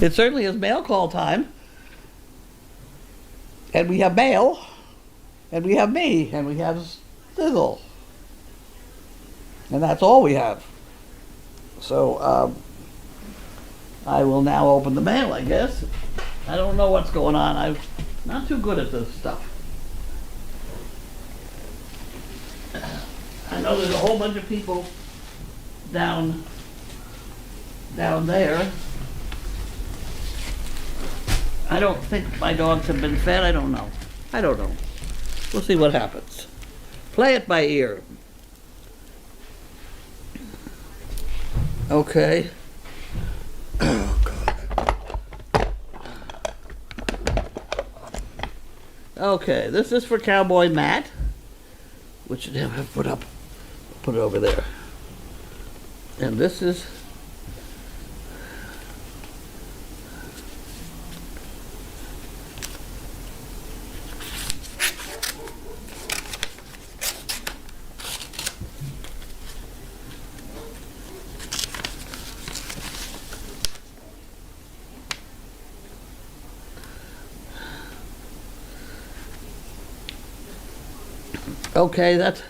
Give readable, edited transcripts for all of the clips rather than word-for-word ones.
It certainly is mail call time. And we have mail. And we have me. And we have Sizzle. And that's all we have. So, I will now open the mail, I guess. I don't know what's going on. I'm not too good at this stuff. I know there's a whole bunch of people down there. I don't think my dogs have been fed. I don't know. We'll see what happens. Play it by ear. Okay. Oh, God. Okay, this is for Cowboy Matt, which I have put up. Put it over there. And this is okay, that's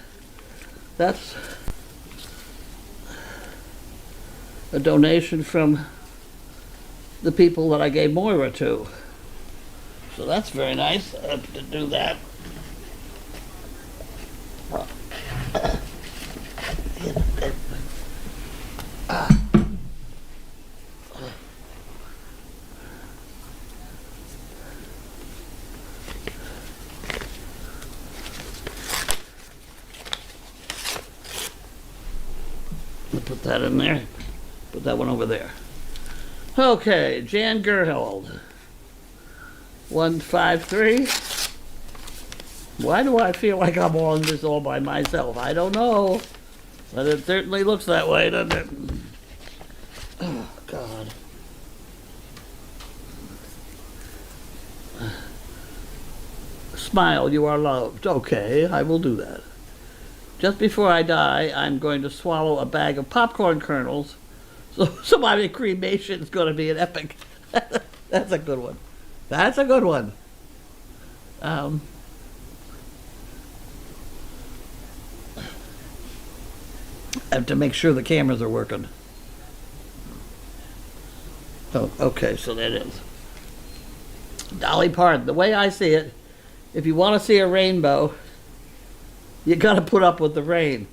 a donation from the people that I gave Moira to. So that's very nice to do that. Put that in there. Put that one over there. Okay, Jan Gerhold. 153. Why do I feel like I'm on this all by myself? I don't know. But it certainly looks that way, doesn't it? Oh, God. Smile, you are loved. Okay, I will do that. Just before I die, I'm going to swallow a bag of popcorn kernels. So my cremation is going to be an epic. That's a good one. That's a good one. I have to make sure the cameras are working. Oh, okay, so that is. Dolly Parton, the way I see it, if you want to see a rainbow, you got to put up with the rain.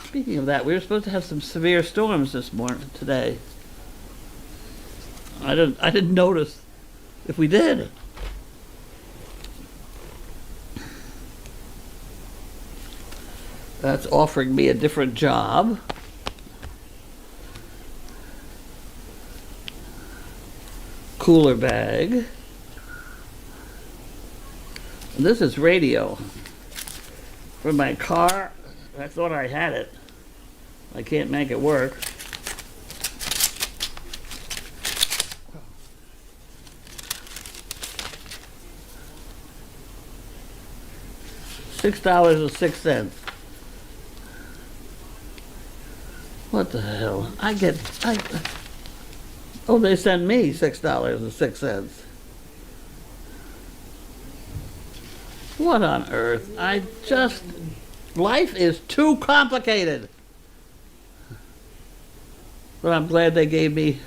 Speaking of that, we were supposed to have some severe storms today. I didn't notice if we did. That's offering me a different job. Cooler bag. And this is radio. For my car, I thought I had it. I can't make it work. $6.06. What the hell? Oh, they sent me $6.06. What on earth? Life is too complicated. But I'm glad they gave me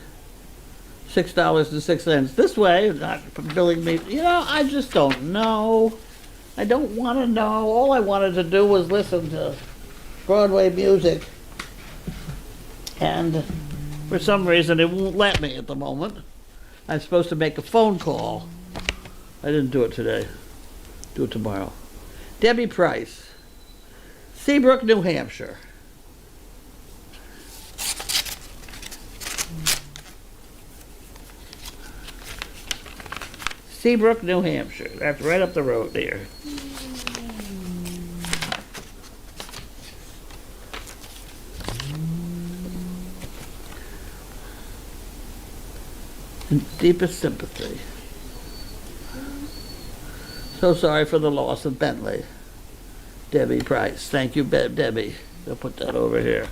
$6.06 this way, not billing me. You know, I just don't know. I don't want to know. All I wanted to do was listen to Broadway music. And for some reason, it won't let me at the moment. I'm supposed to make a phone call. I didn't do it today. Do it tomorrow. Debbie Price, Seabrook, New Hampshire. Seabrook, New Hampshire. That's right up the road there. Deepest sympathy. So sorry for the loss of Bentley. Debbie Price. Thank you, Debbie. I'll put that over here.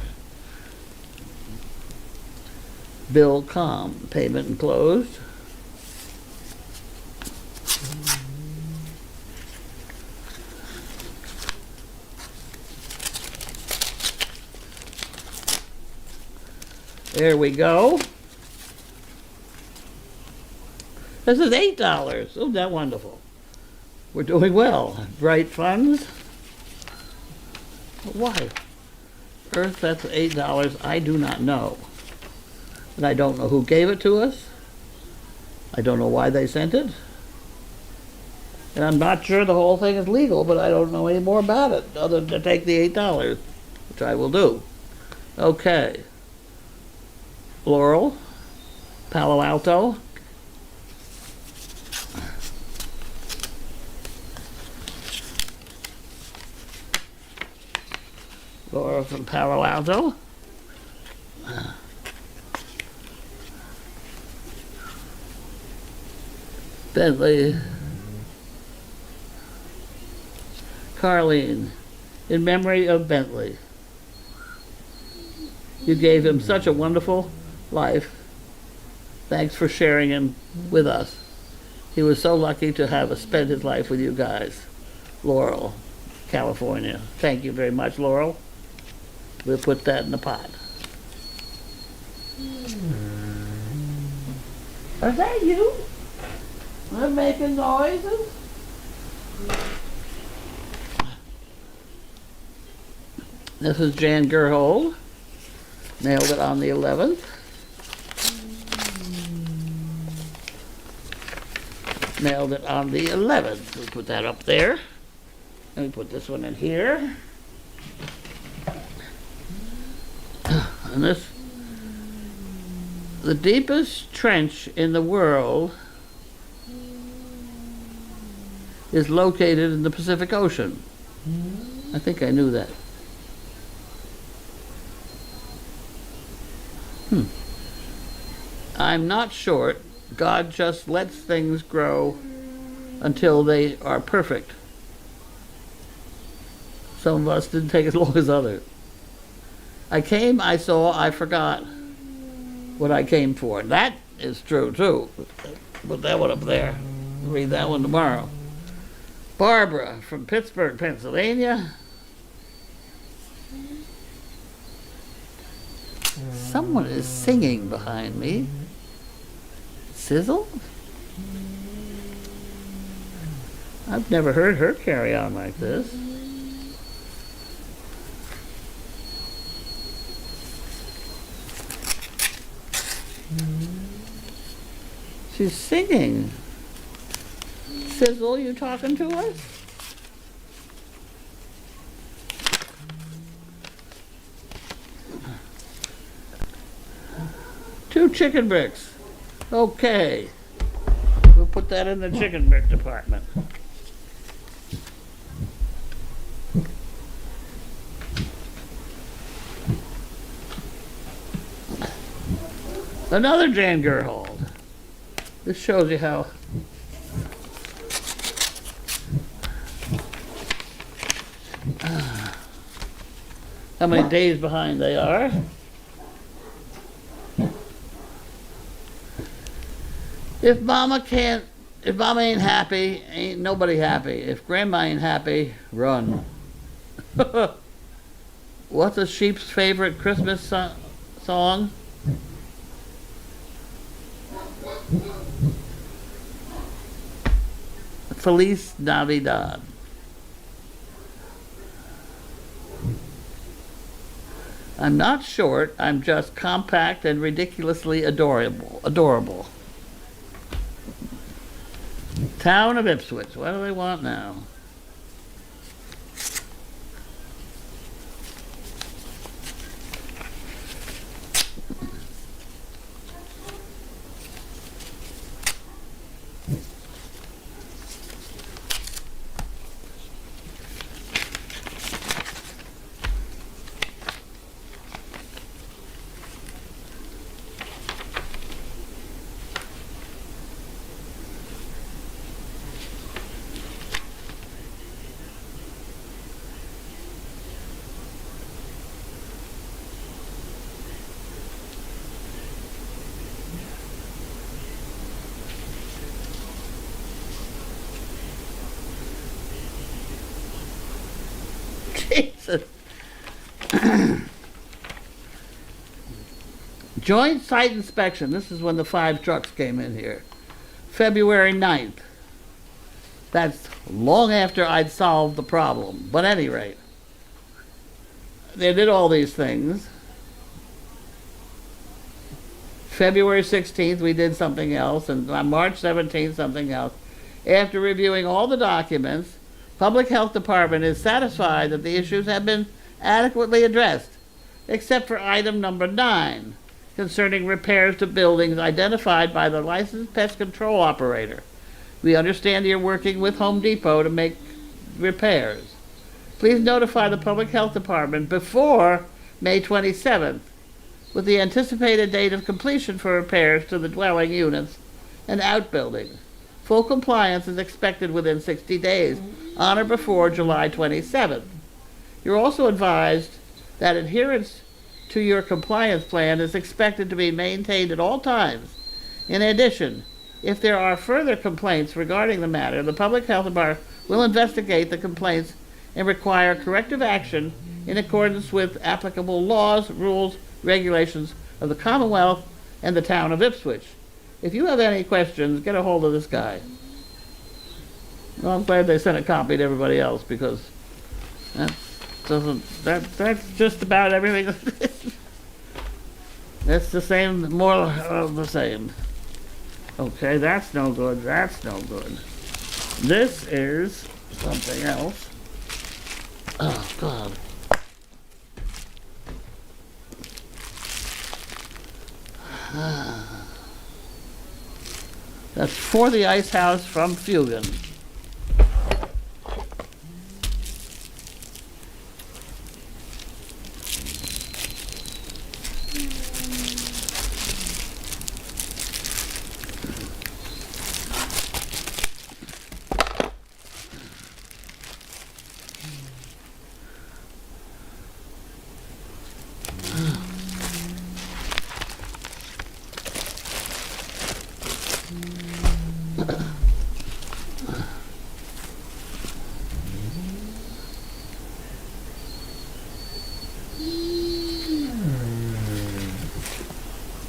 Bill Com. Payment enclosed. There we go. This is $8. Isn't that wonderful? We're doing well. Bright funds. Why? Earth, that's $8. I do not know. And I don't know who gave it to us. I don't know why they sent it. And I'm not sure the whole thing is legal, but I don't know any more about it other than to take the $8, which I will do. Okay. Laurel, Palo Alto. Laurel from Palo Alto. Bentley. Carlene, in memory of Bentley. You gave him such a wonderful life. Thanks for sharing him with us. He was so lucky to have spent his life with you guys. Laurel, California. Thank you very much, Laurel. We'll put that in the pot. Are that you? They're making noises? This is Jan Gerhold. Nailed it on the 11th. Nailed it on the 11th. We'll put that up there. And we put this one in here. And this, the deepest trench in the world is located in the Pacific Ocean. I think I knew that. I'm not short. God just lets things grow until they are perfect. Some of us didn't take as long as others. I came, I saw, I forgot what I came for. That is true too. Put that one up there. Read that one tomorrow. Barbara from Pittsburgh, Pennsylvania. Someone is singing behind me. Sizzle? I've never heard her carry on like this. She's singing. Sizzle, you talking to us? Two chicken bricks. Okay. We'll put that in the chicken brick department. Another Jan Gerhold. This shows you how many days behind they are. If mama ain't happy, ain't nobody happy. If grandma ain't happy, run. What's a sheep's favorite Christmas song? Feliz Navidad. I'm not short, I'm just compact and ridiculously adorable. Town of Ipswich, what do they want now? Joint site inspection, this is when the 5 trucks came in here. February 9th. That's long after I'd solved the problem. But at any rate, they did all these things. February 16th, we did something else, and on March 17th, something else. After reviewing all the documents, Public Health Department is satisfied that the issues have been adequately addressed, except for item number 9, concerning repairs to buildings identified by the licensed pest control operator. We understand you're working with Home Depot to make repairs. Please notify the Public Health Department before May 27th with the anticipated date of completion for repairs to the dwelling units and outbuildings. Full compliance is expected within 60 days, on or before July 27th. You're also advised that adherence to your compliance plan is expected to be maintained at all times. In addition, if there are further complaints regarding the matter, the Public Health Department will investigate the complaints and require corrective action in accordance with applicable laws, rules, regulations of the Commonwealth and the town of Ipswich. If you have any questions, get a hold of this guy. Well, I'm glad they sent a copy to everybody else, because that's just about everything. That's the same, more of the same. Okay, that's no good, that's no good. This is something else. Oh, God. That's For the Ice House from Fugan.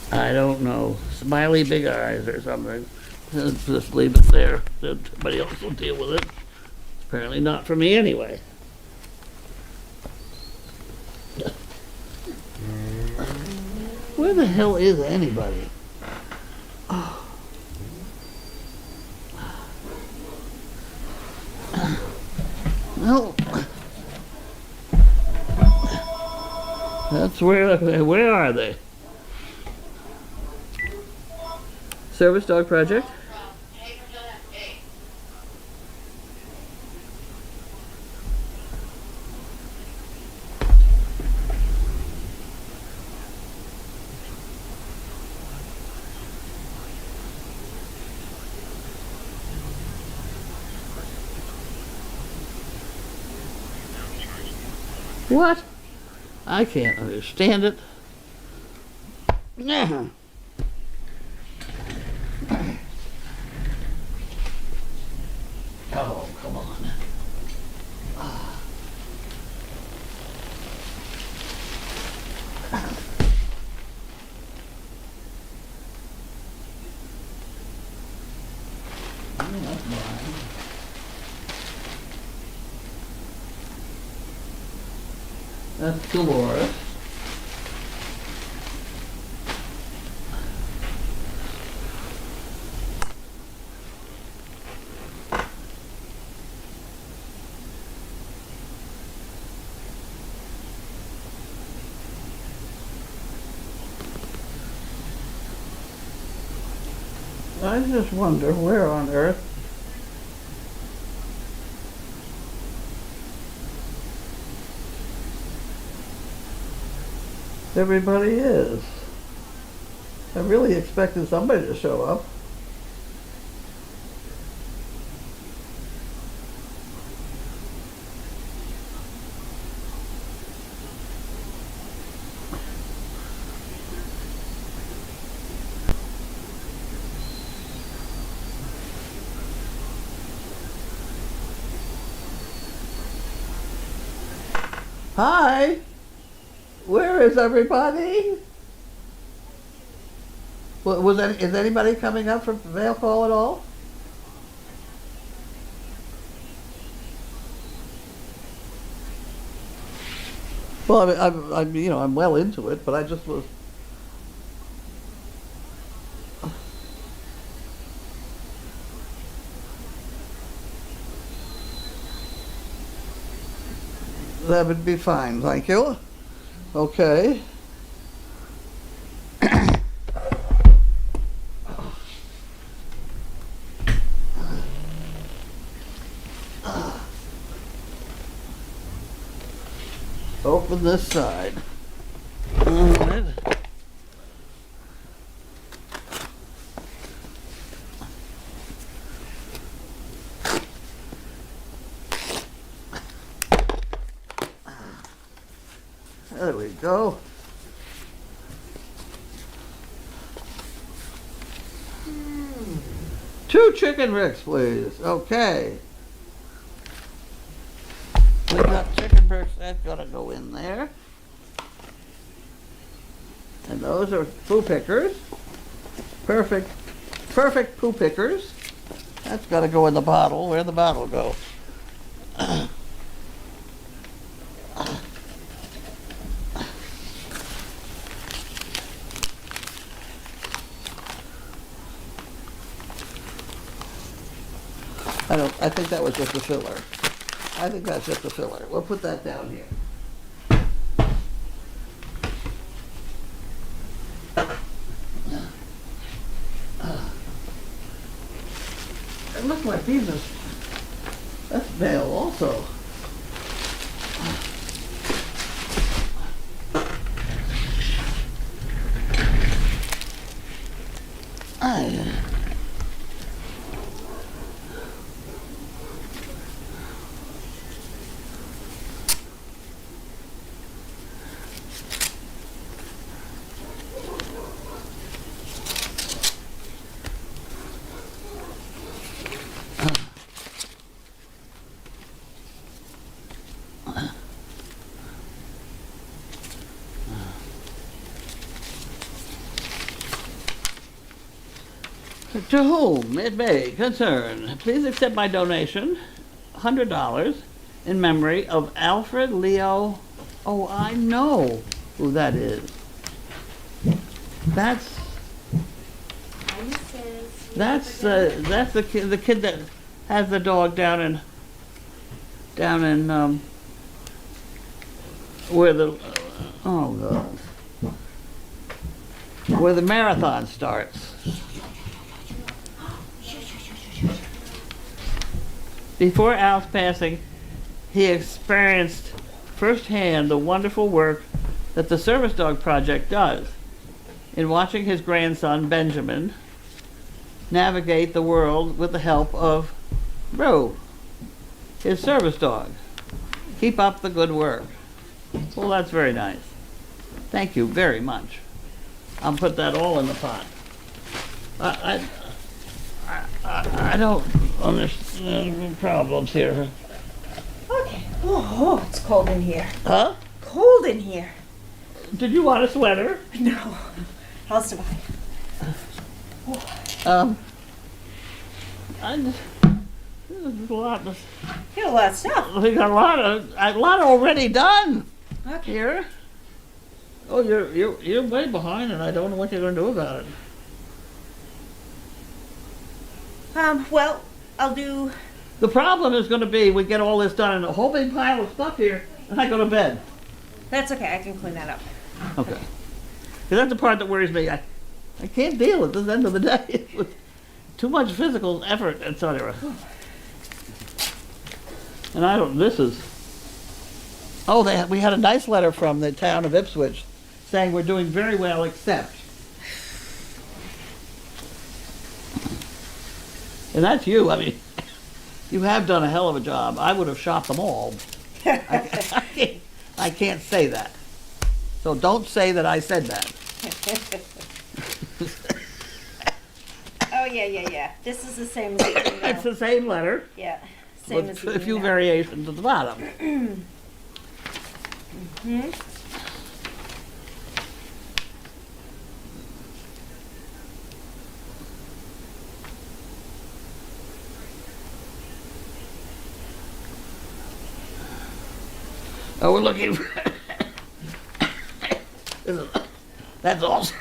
I don't know. Smiley big eyes or something. Just leave it there. Somebody else will deal with it. Apparently not for me anyway. Where the hell is anybody? Oh. Well, that's where are they? Service dog project. What? I can't understand it. Yeah. Oh, come on. That's mine. That's Dolores. I just wonder where on earth everybody is. I really expected somebody to show up. Hi, where is everybody? Is anybody coming up from Vale Call at all? Well, I'm well into it, but I just was. That would be fine, thank you. Okay. Open this side. All right. There we go. Two chicken bricks, please. Okay. We got chicken bricks, that's gotta go in there. And those are poo pickers. Perfect poo pickers. That's gotta go in the bottle. Where'd the bottle go? I think that was just a filler. I think that's just a filler. We'll put that down here. It looks like these are, that's mail also. To whom it may concern, please accept my donation, $100, in memory of Alfred Leo. Oh, I know who that is. That's the kid that has the dog down in where the oh God, where the marathon starts. Before Al's passing, he experienced firsthand the wonderful work that the Service Dog Project does in watching his grandson, Benjamin, navigate the world with the help of Rue, his service dog. Keep up the good work. Well, that's very nice. Thank you very much. I'll put that all in the pot. I don't understand the problems here. Okay. Oh, it's cold in here. Huh? Cold in here. Did you want a sweater? No. I'll survive. There's a lot of, You got a lot of stuff. we got a lot already done Okay. here. Oh, you're way behind, and I don't know what you're going to do about it. Well, I'll do. The problem is going to be we get all this done and a whole big pile of stuff here, and I go to bed. That's okay. I can clean that up. Okay. Because that's the part that worries me. I can't deal at this end of the day with too much physical effort, etc. And I don't. This is. Oh, we had a nice letter from the town of Ipswich saying we're doing very well, except. And that's you. I mean, you have done a hell of a job. I would have shot them all. I can't say that. So don't say that I said that. Oh, yeah. This is the same as the email. It's the same letter. Yeah. Same as With the a few email. variations at the bottom. Oh, we're looking for, that's also,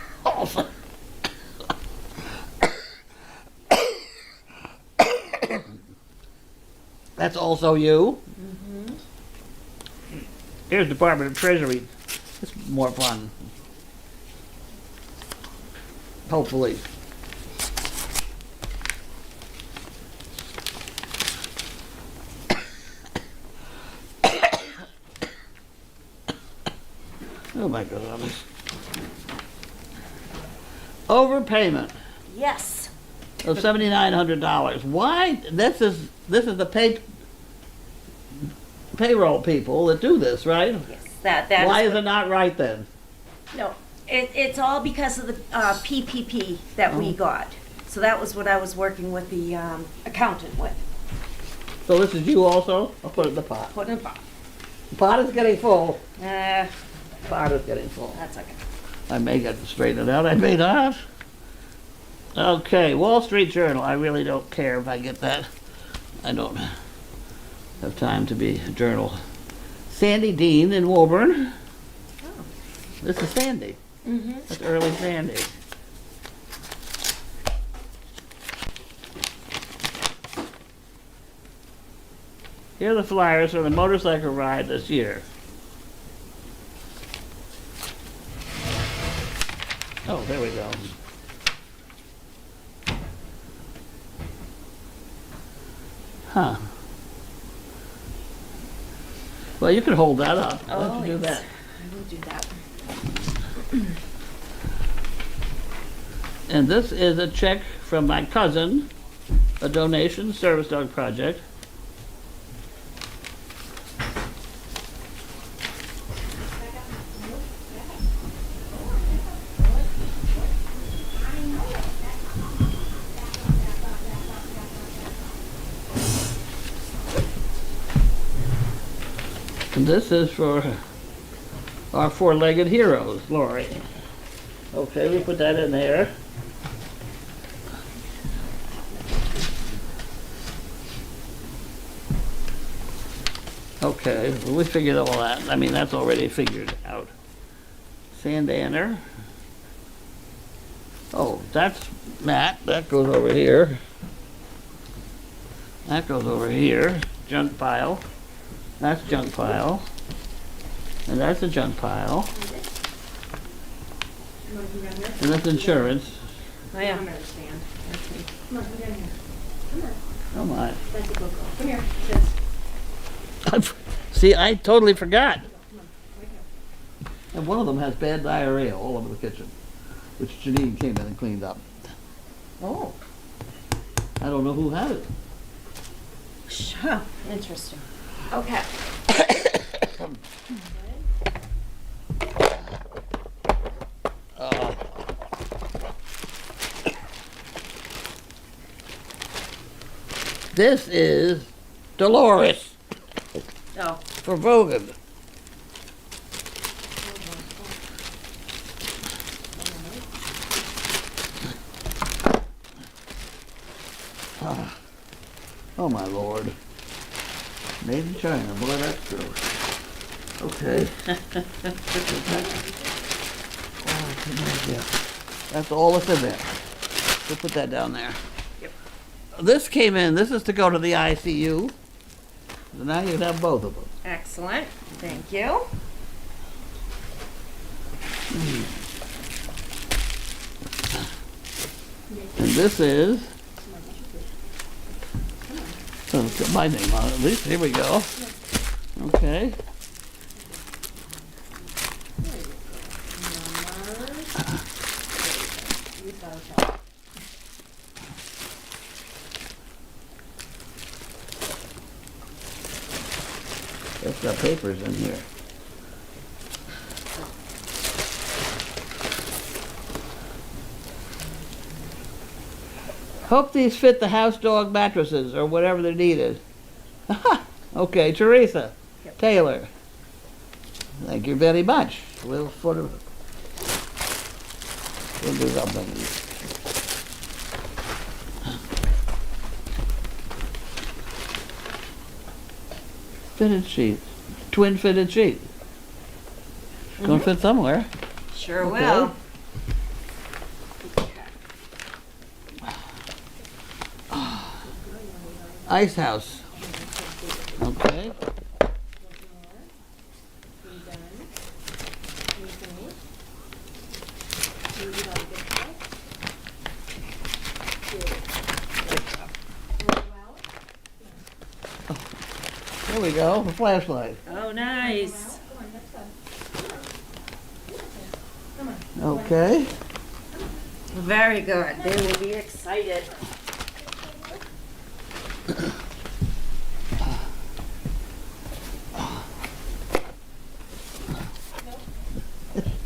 that's also you? Here's Department of Treasury. It's more fun. Hopefully. Oh my goodness. Overpayment Yes. of $7,900. Why? This is the payroll people that do this, right? Yes. That Why is is it not right then? no. It's all because of the PPP that we got. So that was what I was working with the accountant with. So this is you also? I'll put it in the pot. Putting it back. The pot is getting full. Uh, The pot is getting full. that's okay. I may get to straighten it out. I may not. Okay, Wall Street Journal. I really don't care if I get that. I don't have time to be a journal. Sandy Dean in Woburn. Oh. This is Sandy. Mm-hmm. That's early Sandy. Here are the flyers for the motorcycle ride this year. Oh, there we go. Huh. Well, you can hold that up. Why don't you do that? I will do that. And this is a check from my cousin, a donation, Service Dog Project. And this is for our four-legged heroes, Lori. Okay, we put that in there. Okay, well, we figured all that. I mean, that's already figured out. Sandander. Oh, that's Matt. That goes over here. That goes over here. Junk pile. That's junk pile. And that's a junk pile. And that's insurance. Oh, yeah. Oh my. Come here. See, I totally forgot. And one of them has bad diarrhea all over the kitchen, which Janine came in and cleaned up. Oh. I don't know who had it. Huh. Interesting. Okay. This is Dolores Oh. for Vogan. Oh my Lord. Made in China, boy, that's true. Okay. Yeah. That's all that's in there. We'll put that down there. Yep. This came in, this is to go to the ICU. So now you can have both of them. Excellent. Thank you. And this is, oh, it's got my name on it at least. Here we go. Okay. It's got papers in here. Hope these fit the house dog mattresses or whatever they're needed. Okay, Teresa Taylor. Thank you very much. We'll do something. Fitted sheets. twin fitted sheet. It's gonna fit somewhere. Sure Okay. will. Ice house. Okay. There we go, a flashlight. Oh, nice. Okay. Very good. They will be excited.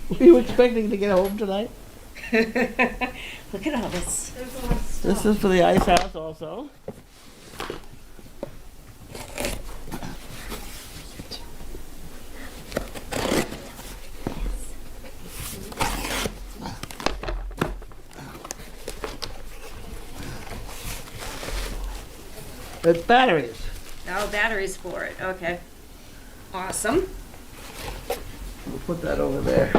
Were you expecting to get home tonight? Look at all this. This is for the ice house also. It's batteries. Oh, batteries for it. Okay. Awesome. We'll put that over there.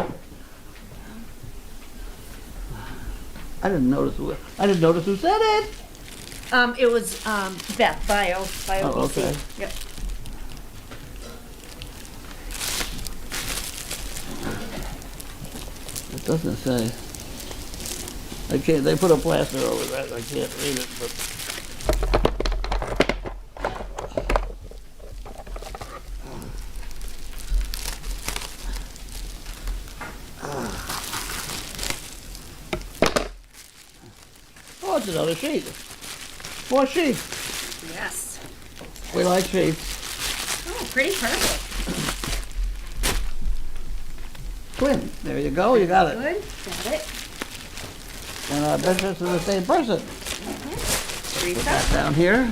I didn't notice who said it. It was Beth, Bio Oh, BC. okay. Yep. It doesn't say. I can't. They put a plaster over that. I can't read it, but. Oh, it's another sheet. More sheets. Yes. We like sheets. Oh, pretty perfect. Twin. There you go. You got it. Good. Got it. And I bet this is the same person. Teresa. That down here.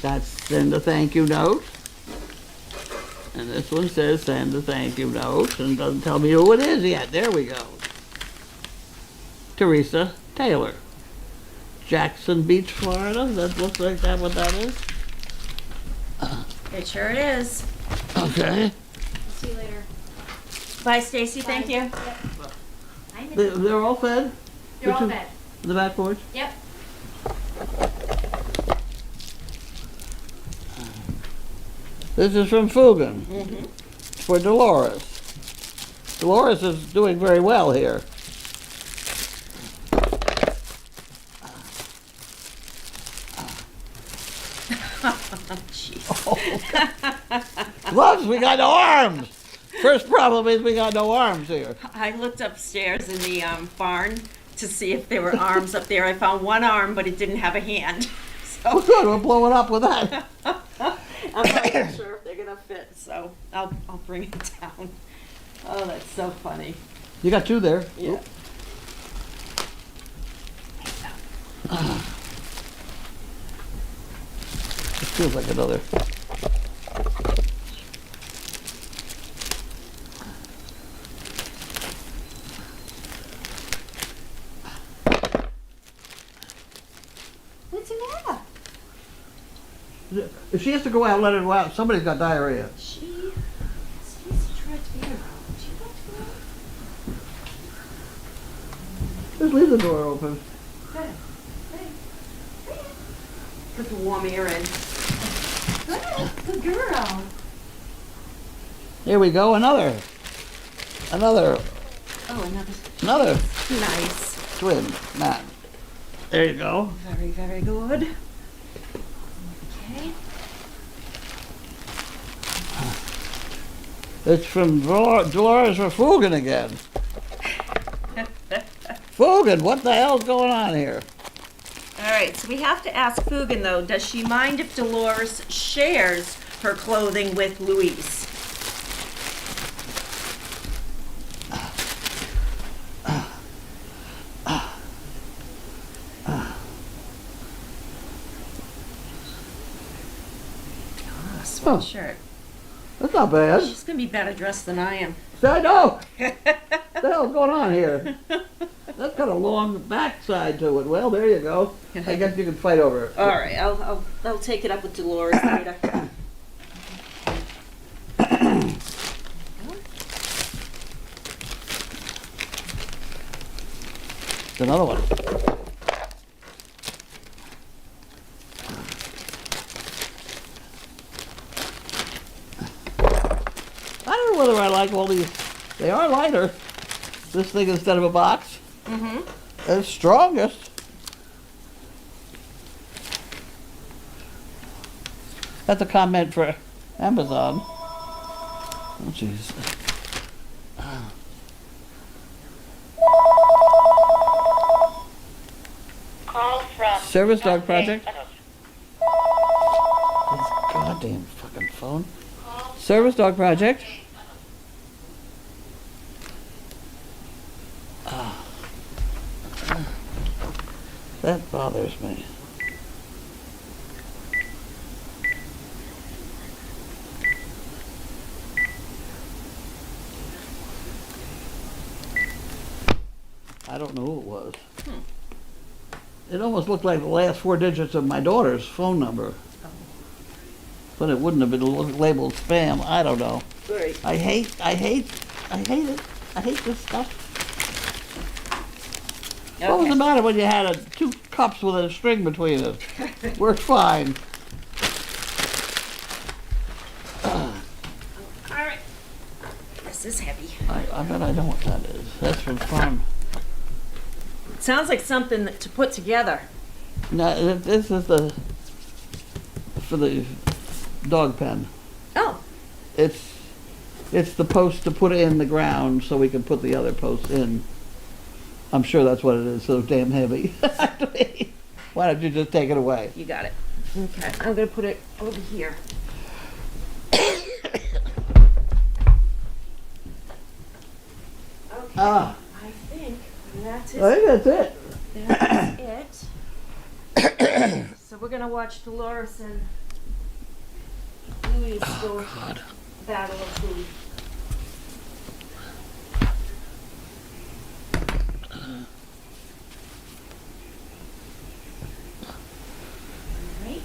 That's send a thank you note. And this one says send a thank you note and doesn't tell me who it is yet. There we go. Teresa Taylor. Jackson Beach, Florida. That looks like that what that is. It sure is. Okay. See you later. Bye, Stacy. Thank you. Yep. I know. They're all fed? They're all two- fed. The back porch? Yep. This is from Fugan. Mm-hmm. It's for Dolores. Dolores is doing very well here. Gloves, we got no arms. First problem is we got no arms here. I looked upstairs in the barn to see if there were arms up there. I found one arm, but it didn't have a hand. Oh, So good, we'll blow it up with that. I'm not sure if they're gonna fit. So I'll bring it down. Oh, that's so funny. You got two there. Yeah. Oop. It feels like another. What's the matter? If she has to go out, let her go out. Somebody's got diarrhea. Stacy tried to be around. She went to Just leave the door open. Good. Put the warm air in. Good girl. Here we go, another Oh, another. Nice. twin man. There you go. Very, very good. Okay. It's from Dolores Fugan again. Fugan, what the hell's going on here? All right, so we have to ask Fugan, though, does she mind if Dolores shares her clothing with Louise? Oh, Sure. that's not bad. She's going to be better dressed than I am. See, I know. What the hell's going on here? That's got a long backside to it. Well, there you go. I guess you can fight over it. All right, I'll take it up with Dolores later. It's another one. I don't know whether I like all these. They are lighter. This thing instead of a box. Mm-hmm. It's strongest. That's a comment for Amazon. Oh, jeez. Call from Service dog project? This goddamn fucking phone. Service dog project? Ah. That bothers me. I don't know who it was. It almost looked like the last 4 digits of my daughter's phone number. But it wouldn't have been labeled spam. I don't know. Right. I hate it. I hate this stuff. What was the matter when you had 2 cups with a string between it? Worked fine. All right. This is heavy. I bet I know what that is. That's from farm. It sounds like something to put together. No, this is for the dog pen. Oh. It's the post to put in the ground so we can put the other posts in. I'm sure that's what it is. So damn heavy. Why don't you just take it away? You got it. Okay, I'm gonna put it over here. Okay. Ah, I think that's I think that's it. That's it. So we're gonna watch Dolores and Louis go battle of food. Right.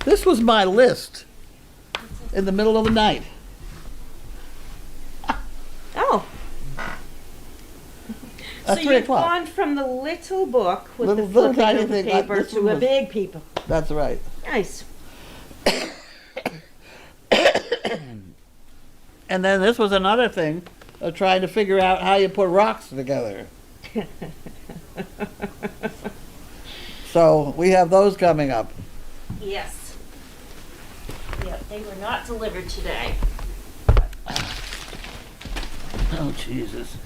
This was my list in the middle of the night. Oh. At So 3 you've o'clock. gone from the little book with Little- the little flipping tiny of the thing, paper this to one a was- big paper. That's right. Nice. And then this was another thing of trying to figure out how you put rocks together. So we have those coming up. Yes. Yep, they were not delivered today. Oh, Jesus.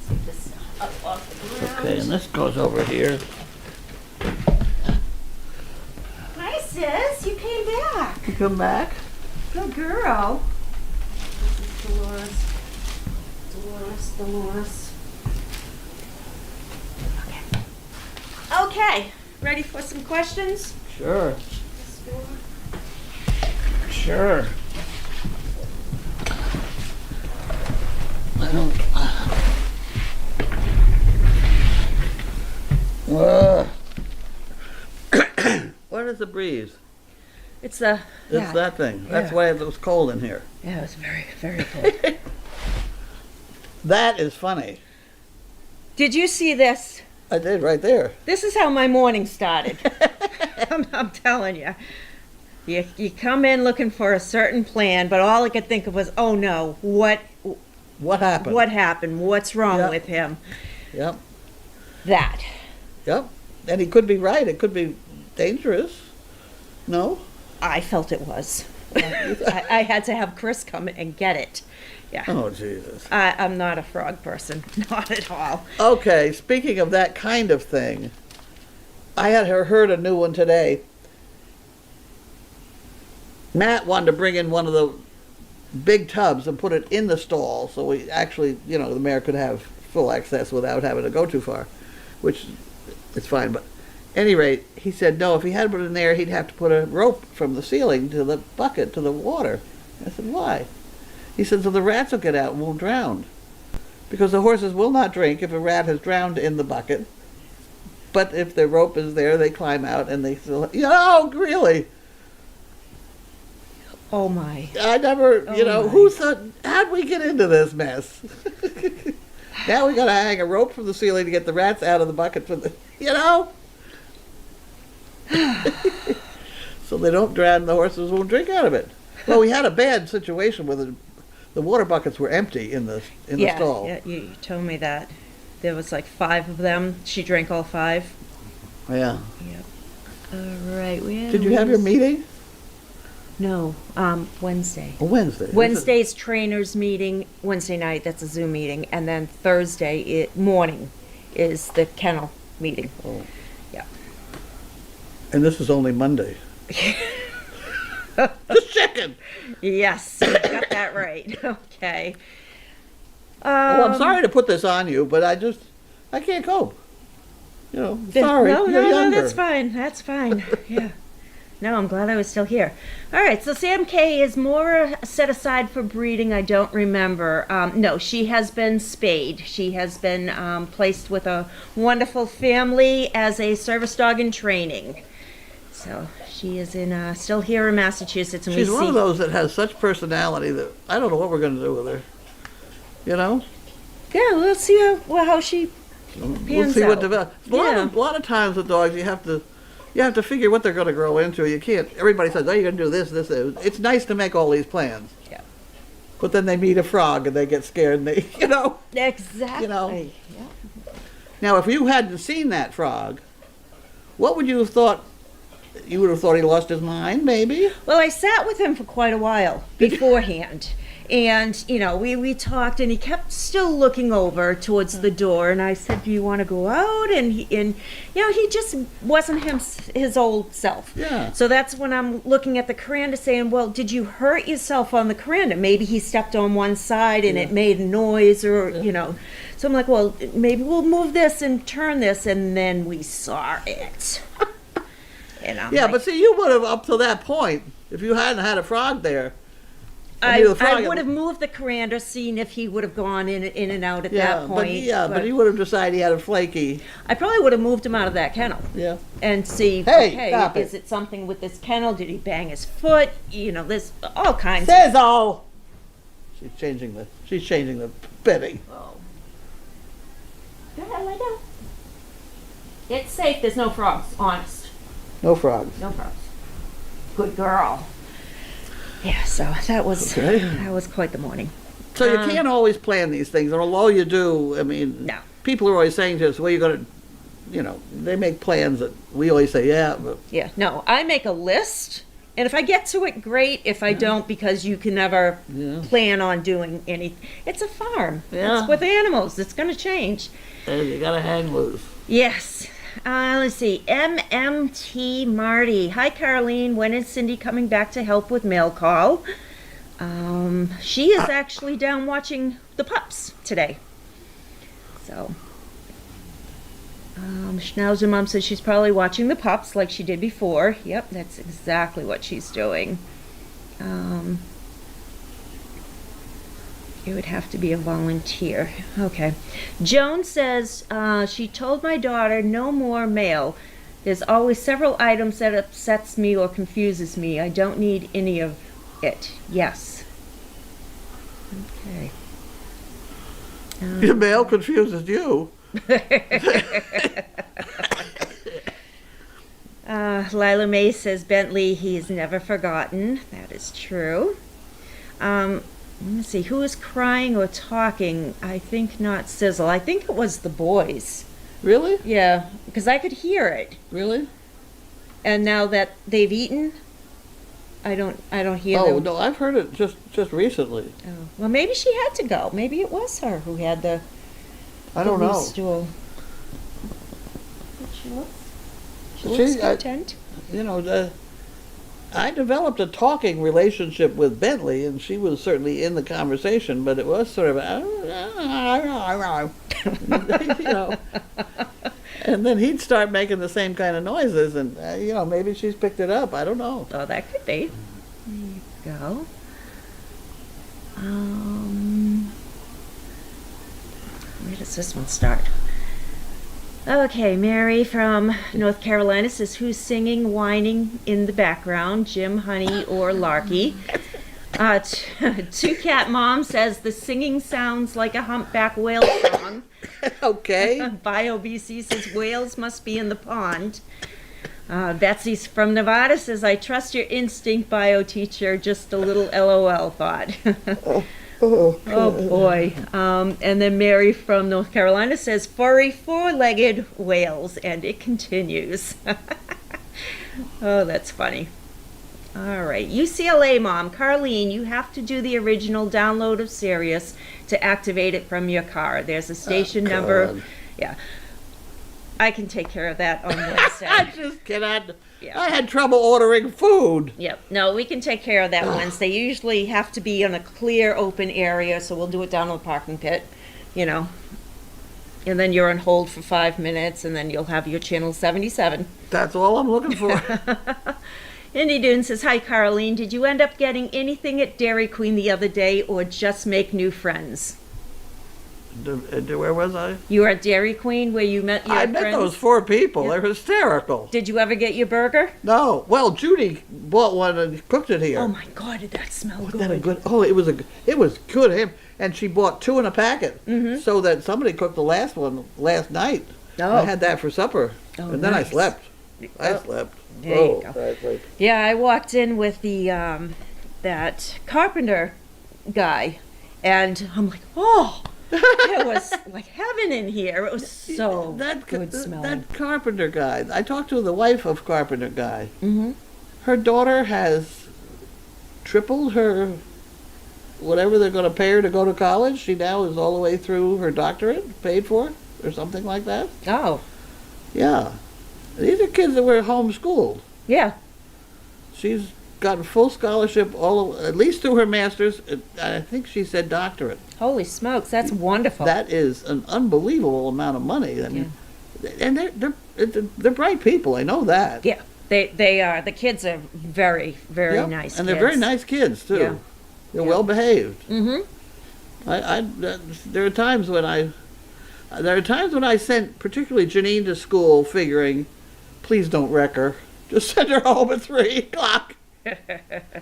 Take this up off the ground. Okay, and this goes over here. Hi, sis. You came back. You come back. Good girl. This is Dolores. Dolores. Okay. Ready for some questions? Sure. Sure. I don't. What is the breeze? It's the. It's that thing. That's Yeah. why it was cold in here. Yeah, it was very, very cold. That is funny. Did you see this? I did right there. This is how my morning started. I'm telling you. You come in looking for a certain plan, but all I could think of was, oh no, What happened? what happened? What's wrong Yep. with him? Yep. That. Yep. And he could be right. It could be dangerous. No? I felt it was. I had to have Chris come and get it. Yeah. Oh, Jesus. I'm not a frog person. Not at all. Okay, speaking of that kind of thing, I had heard a new one today. Matt wanted to bring in one of the big tubs and put it in the stall so we actually, the mayor could have full access without having to go too far, which is fine. But at any rate, he said no, if he had put it in there, he'd have to put a rope from the ceiling to the bucket to the water. I said, why? He said, so the rats will get out and won't drown. Because the horses will not drink if a rat has drowned in the bucket. But if the rope is there, they climb out and they still, really? Oh my. I never, Oh, my. who thought, how'd we get into this mess? Now we gotta hang a rope from the ceiling to get the rats out of the bucket for the, So they don't drown and the horses won't drink out of it. Well, we had a bad situation where the water buckets were empty in the stall. Yeah, you told me that. There was like 5 of them. She drank all 5. Yeah. Yep. All right. Did you have your meeting? No, Wednesday. Wednesday. Wednesday's trainers meeting, Wednesday night, that's a Zoom meeting, and then Thursday morning is the kennel meeting. Oh. Yeah. And this is only Monday. Just checking. Yes, you got that right. Okay. Well, I'm sorry to put this on you, but I can't cope. Sorry. No, you're younger. that's fine. That's fine. Yeah. No, I'm glad I was still here. All right, so Sam K is more set aside for breeding. I don't remember. No, she has been spayed. She has been placed with a wonderful family as a service dog in training. So she is still here in Massachusetts, and She's one of those that has such personality that I don't know what we're going to do with her. Yeah, we'll see how she pans We'll see out. what develops. A Yeah. lot of times with dogs, you have to figure what they're going to grow into. You can't. Everybody says, "Oh, you're going to do this, this." It's nice to make all these plans. Yeah. But then they meet a frog and they get scared and they, Exactly. Yeah. Now, if you hadn't seen that frog, what would you have thought? You would have thought he lost his mind, maybe? Well, I sat with him for quite a while beforehand. And, we talked, and he kept still looking over towards the door. And I said, do you want to go out? And he just wasn't his old self. Yeah. So that's when I'm looking at the coranda saying, well, did you hurt yourself on the coranda? Maybe he stepped on one side and it made a noise or, So I'm like, well, maybe we'll move this and turn this. And then we saw it. And I'm Yeah, like, but see, you would have, up to that point, if you hadn't had a frog there. I the frog- would have moved the coranda, seen if he would have gone in and out at that point. But he would have decided he had a flaky. I probably would have moved him out of that kennel. Yeah. And see, Hey, stop is it. it something with this kennel? Did he bang his foot? There's all kinds Says all. She's changing the bedding. Oh. Go ahead, lay down. It's safe. There's no frogs. Honest. No frogs. No frogs. Good girl. Yeah, so that was quite the morning. So you can't always plan these things, or although you do, I mean, No. people are always saying to us, well, you're going to, they make plans that we always say, yeah, but Yeah, no, I make a list, and if I get to it, great. If I don't, because you can never plan on doing anything. It's a farm. Yeah. It's with animals. It's going to change. you got to hang loose. Yes. Let's see. MMT Marty. Hi, Carlene. When is Cindy coming back to help with mail call? She is actually down watching the pups today. So, Schnauzer Mom says she's probably watching the pups like she did before. Yep, that's exactly what she's doing. It would have to be a volunteer. Okay. Joan says, she told my daughter no more mail. There's always several items that upsets me or confuses me. I don't need any of it. Yes. Okay. Your mail confuses you. Lila May says, Bentley, he's never forgotten. That is true. Let me see, who was crying or talking? I think not Sizzle. I think it was the boys. Really? Yeah, because I could hear it. Really? And now that they've eaten, I don't hear Oh, them. no, I've heard it just recently. Oh. Well, maybe she had to go. Maybe it was her who had the I don't loose know. stool. But she looks See, content. I developed a talking relationship with Bentley, and she was certainly in the conversation, but it was sort of, and then he'd start making the same kind of noises, and, maybe she's picked it up. I don't know. Oh, that could be. There you go. Where does this one start? Okay, Mary from North Carolina says, who's singing, whining in the background, Jim, Honey, or Larky? Two Cat Mom says, the singing sounds like a humpback whale song. Okay. Bio BC says, whales must be in the pond. Betsy from Nevada says, I trust your instinct, bio teacher, just a little LOL thought. Oh boy. And then Mary from North Carolina says, furry four-legged whales, and it continues. Oh, that's funny. All right, UCLA mom, Carlene, you have to do the original download of Sirius to activate it from your car. There's a station number. Yeah. I can take care of that on Wednesday. I just cannot. Yeah. I had trouble ordering food. Yep. No, we can take care of that Wednesday. You usually have to be in a clear, open area, so we'll do it down in the parking pit, you know. And then you're on hold for 5 minutes, and then you'll have your channel 77. That's all I'm looking for. Indy Dune says, hi, Carlene. Did you end up getting anything at Dairy Queen the other day, or just make new friends? Where was I? You were at Dairy Queen where you met your I friends? met those 4 people. Yeah. They're hysterical. Did you ever get your burger? No. Well, Judy bought one and cooked it here. Oh my God, did that smell Wasn't good? that a good? Oh, it was good. And she bought 2 in a packet, so that somebody cooked the last one last night. Oh. I had that for supper, Oh, and then I nice. slept. I Oh, slept. there you go. I slept. Yeah, I walked in with the that carpenter guy, and I'm like, oh, it was like heaven in here. It was so good smelling. That carpenter guy. I talked to the wife of carpenter guy. Mm-hmm. Her daughter has tripled her whatever they're going to pay her to go to college. She now is all the way through her doctorate, paid for it, or something like that. Oh, Yeah. These are kids that were homeschooled. yeah. She's gotten full scholarship at least through her master's. I think she said doctorate. Holy smokes, that's wonderful. That is an unbelievable amount of money. I mean, and they're bright people. I know that. Yeah, they are. The kids are very, very Yep. nice. And kids. they're very nice kids too. Yeah. They're Yeah. well behaved. Mm-hmm. There are times when I sent particularly Janine to school figuring, please don't wreck her. Just send her home at 3:00.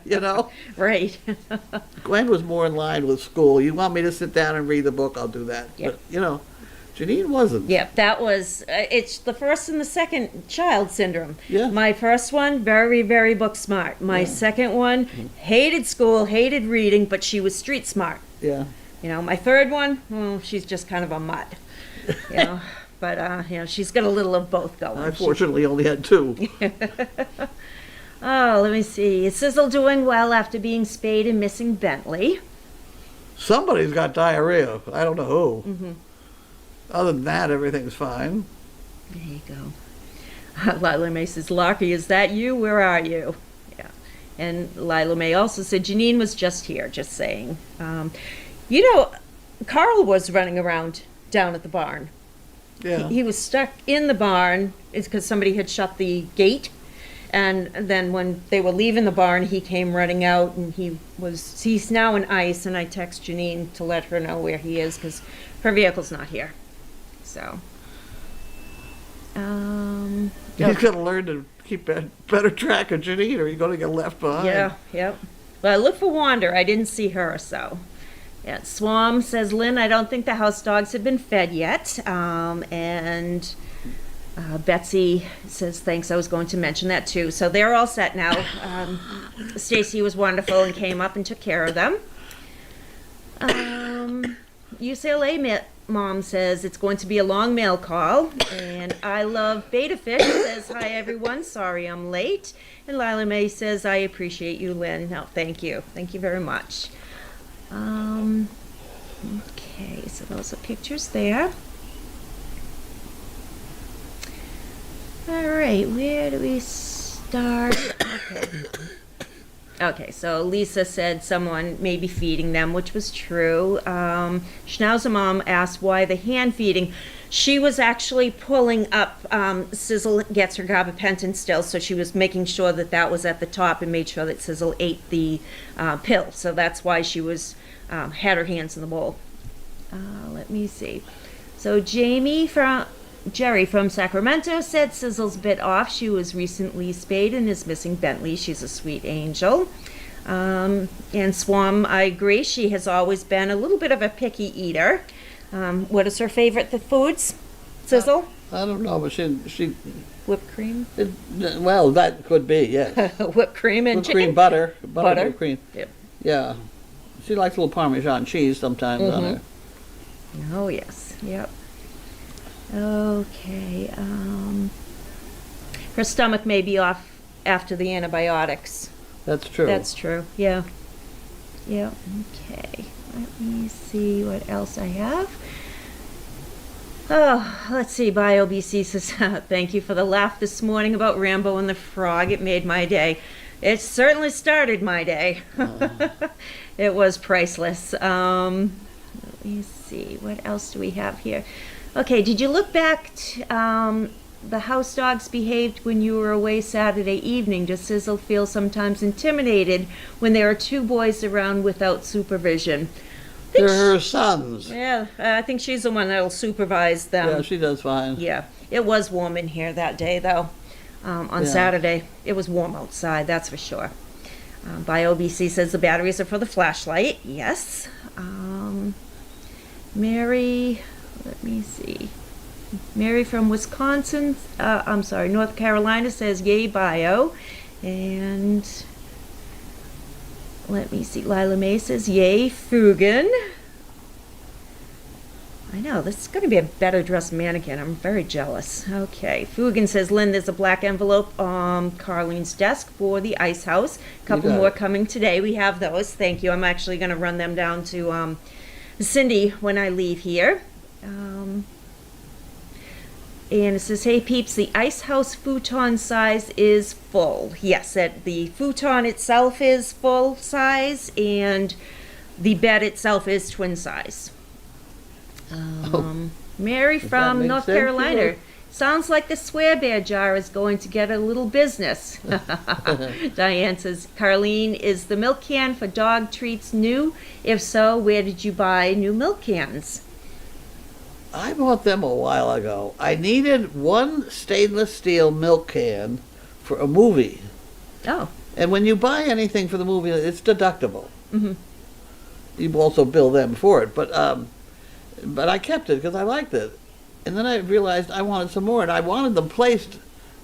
You know, Right. Gwen was more in line with school. You want me to sit down and read the book? I'll do that. Yeah. But you know, Janine wasn't. Yeah, that was, it's the first and the second child syndrome. Yeah. My first one, very, very book smart. My second one, hated school, hated reading, but she was street smart. Yeah. You know, my third one, well, she's just kind of a mutt. You know, but, you know, she's got a little of both going. I fortunately only had 2. Oh, let me see. Is Sizzle doing well after being spayed and missing Bentley? Somebody's got diarrhea. I don't know who. Mm-hmm. Other than that, everything's fine. There you go. Lila May says, Larky, is that you? Where are you? Yeah. And Lila May also said, Janine was just here, just saying. You know, Carl was running around down at the barn. Yeah. He was stuck in the barn. It's because somebody had shut the gate. And then when they were leaving the barn, he came running out, and he's now in ICE, and I text Janine to let her know where he is because her vehicle's not here. So, He's going to learn to keep better track of Janine, or he's going to get left behind. yeah, yep. Well, I looked for Wander. I didn't see her, so. Yeah, Swam says, Lynn, I don't think the house dogs have been fed yet. And Betsy says, thanks, I was going to mention that too. So they're all set now. Stacy was wonderful and came up and took care of them. UCLA mom says it's going to be a long mail call. And I love Beta Fish says, hi everyone, sorry I'm late. And Lila May says, I appreciate you, Lynn. No, thank you. Thank you very much. Okay, so those are pictures there. All right, where do we start? Okay, so Lisa said someone may be feeding them, which was true. Schnauzer Mom asked why the hand feeding. She was actually pulling up, Sizzle gets her gabapentin still, so she was making sure that that was at the top and made sure that Sizzle ate the pill. So that's why she was, had her hands in the bowl. Let me see. So Jerry from Sacramento said Sizzle's a bit off. She was recently spayed and is missing Bentley. She's a sweet angel. And Swam, I agree. She has always been a little bit of a picky eater. What is her favorite foods? Sizzle? I don't know, but she Whipped cream? well, that could be, yes. Whipped cream and Whipped chicken? cream, butter, Butter. whipped cream. Yep. Yeah. She likes a little Parmesan cheese sometimes on her. Oh, yes. Yep. Okay. Her stomach may be off after the antibiotics. That's true. That's true. Yeah. Yeah. Okay. Let me see what else I have. Oh, let's see. BioBC says, thank you for the laugh this morning about Rambo and the frog. It made my day. It certainly started my day. It was priceless. Let me see. What else do we have here? Okay, did you look back the house dogs behaved when you were away Saturday evening? Does Sizzle feel sometimes intimidated when there are two boys around without supervision? They're her sons. Yeah, I think she's the one that'll supervise them. Yeah, she does fine. Yeah, it was warm in here that day, though. On Yeah. Saturday, it was warm outside, that's for sure. BioBC says the batteries are for the flashlight. Yes. Mary, let me see. Mary from Wisconsin, North Carolina says yay bio. And let me see, Lila May says yay Fugan. I know, this is going to be a better dressed mannequin. I'm very jealous. Okay, Fugan says, Lynn, there's a black envelope on Carlene's desk for the ice house. A couple got more it. coming today. We have those. Thank you. I'm actually going to run them down to Cindy when I leave here. And it says, hey peeps, the ice house futon size is full. Yes, the futon itself is full size and the bed itself is twin size. Mary that from make North sense, Carolina. Sheila? Sounds like the swear bear jar is going to get a little business. Diane says, Carlene, is the milk can for dog treats new? If so, where did you buy new milk cans? I bought them a while ago. I needed one stainless steel milk can for a movie. Oh. And when you buy anything for the movie, it's deductible. Mm-hmm. You also bill them for it. But I kept it because I liked it. And then I realized I wanted some more, and I wanted them placed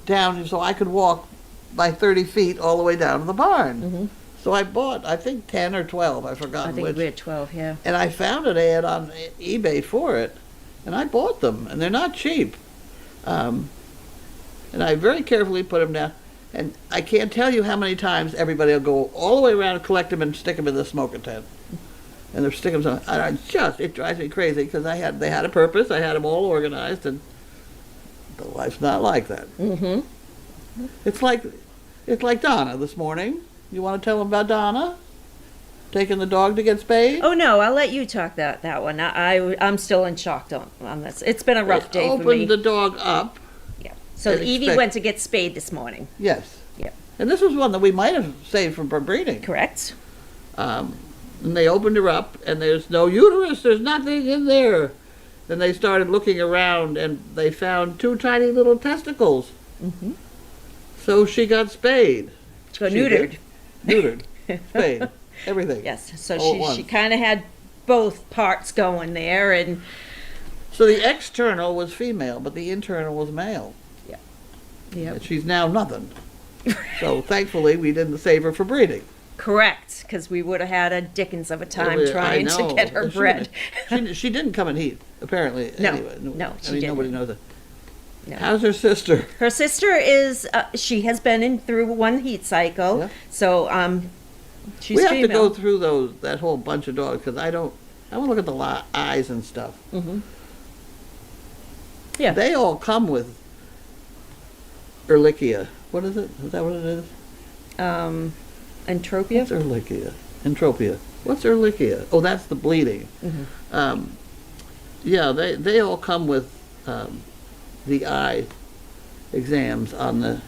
down so I could walk by 30 feet all the way down to the barn. Mm-hmm. So I bought, I think, 10 or 12. I've forgotten I think which. we had 12, yeah. And I found an ad on eBay for it, and I bought them, and they're not cheap. And I very carefully put them down. And I can't tell you how many times everybody will go all the way around and collect them and stick them in the smoking tent. And they're sticking them, and it drives me crazy because they had a purpose. I had them all organized, and the life's not like that. Mm-hmm. It's like Donna this morning. You want to tell them about Donna taking the dog to get spayed? Oh, no, I'll let you talk that one. I'm still in shock on this. It's been a rough day for me. Opened the dog up. Yeah. So and Evie went to get spayed this morning. Yes. Yeah. And this was one that we might have saved from breeding. Correct. And they opened her up, and there's no uterus. There's nothing in there. Then they started looking around, and they found two tiny little testicles. Mm-hmm. So she got spayed. So She neutered. did. Neutered. Spayed. Everything. Yes. So All at she once. kind of had both parts going there, and So the external was female, but the internal was male. yeah. And she's now nothing. So thankfully, we didn't save her for breeding. Correct, because we would have had a dickens of a time I trying to know. get her She bred. she didn't come in heat, apparently. No, Anyway. no, she Nobody didn't. knows that. No. How's her sister? Her sister is, she has been through one heat cycle, Yeah. so she's We have to female. go through that whole bunch of dogs because I want to look at the eyes and stuff. Mm-hmm. Yeah. They all come with Ehrlichia. What is it? Is that what it is? Entropia? What's Ehrlichia? Entropia. What's Ehrlichia? Oh, that's the bleeding. Mm-hmm. Yeah, they all come with the eye exams on the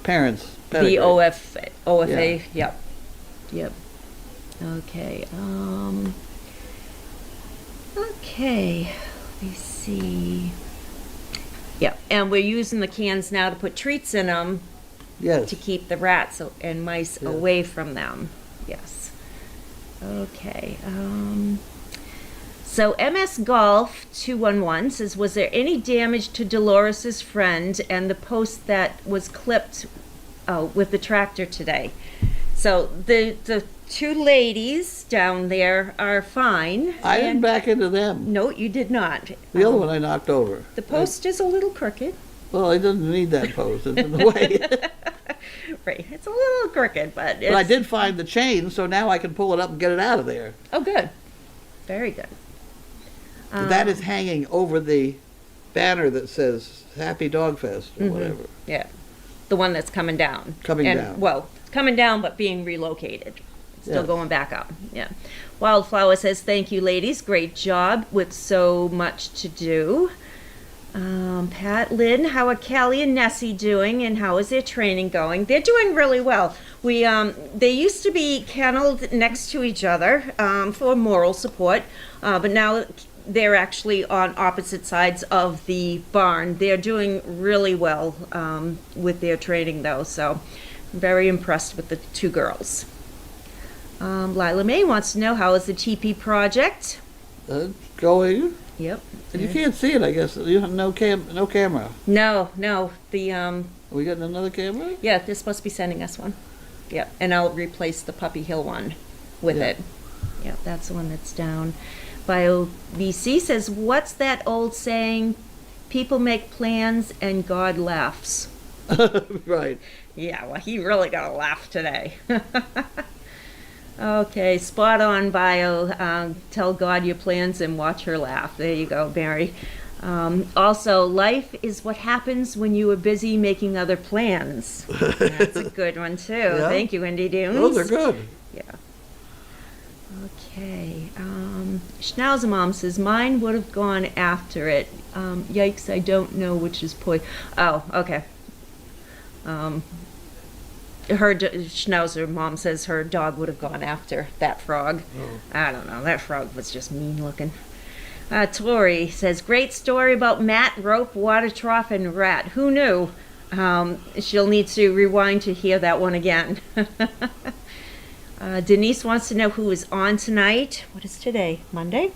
parents' The pedigree. OFA, yep. Yep. Okay, okay, let me see. Yeah, and we're using the cans now to put treats in them Yes. to keep the rats and mice Yeah. away from them. Yes. Okay. So MS Golf 211 says, was there any damage to Dolores's friend and the post that was clipped with the tractor today? So the two ladies down there are fine. I didn't and- back into them. No, you did not. The other one I knocked over. The post is a little crooked. Well, I didn't need that post. It's in the way. Right, it's a little crooked, but it's... But I did find the chain, so now I can pull it up and get it out of there. Oh, good. Very good. That is hanging over the banner that says Happy Dog Fest or whatever. Yeah, the one that's coming down. Coming down. Well, it's coming down, but being relocated. Still Yes. going back up. Yeah. Wildflower says, "Thank you, ladies. Great job with so much to do." Pat, Lynn, how are Callie and Nessie doing, and how is their training going? They're doing really well. We they used to be kenneled next to each other for moral support, but now they're actually on opposite sides of the barn. They're doing really well with their training, though, so I'm very impressed with the two girls. Lila May wants to know, how is the TP project? Going. Yep. And you can't see it, I guess. You have no camera. No, the Are we getting another camera? yeah, they're supposed to be sending us one. Yep, and I'll replace the Puppy Hill one with Yeah. it. Yep, that's the one that's down. BioVC says, what's that old saying? People make plans and God laughs. Right. Yeah, well, he really got a laugh today. Okay, spot on, Bio. Tell God your plans and watch her laugh. There you go, Mary. Also, life is what happens when you are busy making other plans. That's a good one, too. Yeah. Thank you, Wendy Dunes. Those are good. Yeah. Okay. Schnauzer Mom says, mine would have gone after it. Yikes, I don't know which is Oh, okay. Schnauzer Mom says her dog would have gone after that frog. Oh. I don't know. That frog was just mean looking. Tori says, great story about Matt, rope, water trough, and rat. Who knew? She'll need to rewind to hear that one again. Denise wants to know who is on tonight. What is today? Monday?